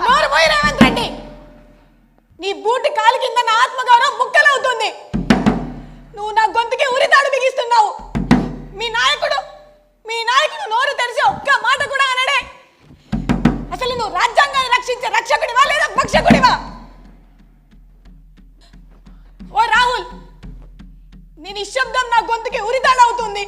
నోరు పోయి రేవంత్ రెడ్డి, నీ బూటి కాలు కింద నా ఆత్మగౌరవం ముక్కలవుతుంది. నువ్వు నా గొంతుకి ఉరితాడు బిగిస్తున్నావు. మీ నాయకుడు నోరు తెరిచి ఒక్క మాట కూడా అనడే. అసలు నువ్వు రాజ్యాంగాన్ని రక్షించే రక్షకుడివా లేదా భక్షకుడివా? ఓ రాహుల్, నీ నిశ్శబ్దం నా గొంతుకి ఉరితాడవుతుంది.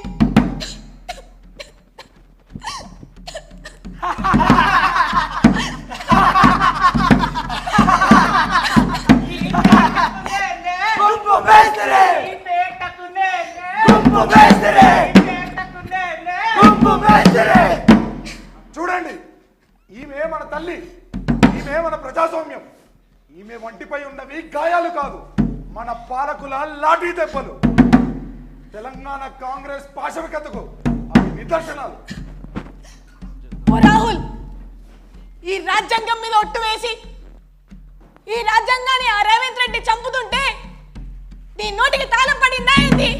చూడండి, ఈమె మన తల్లి, ఈమె మన ప్రజాస్వామ్యం. ఈమె వంటిపై ఉన్నవి గాయాలు కాదు, మన పాలకుల లాఠీ దెబ్బలు. తెలంగాణ కాంగ్రెస్ పాశవికతకు అవి నిదర్శనాలు. ఓ రాహుల్, ఈ రాజ్యాంగం మీద ఒట్టు వేసి ఈ రాజ్యాంగాన్ని ఆ రేవంత్ రెడ్డి చంపుతుంటే నీ నోటికి తాళం పడిందా ఏంటి?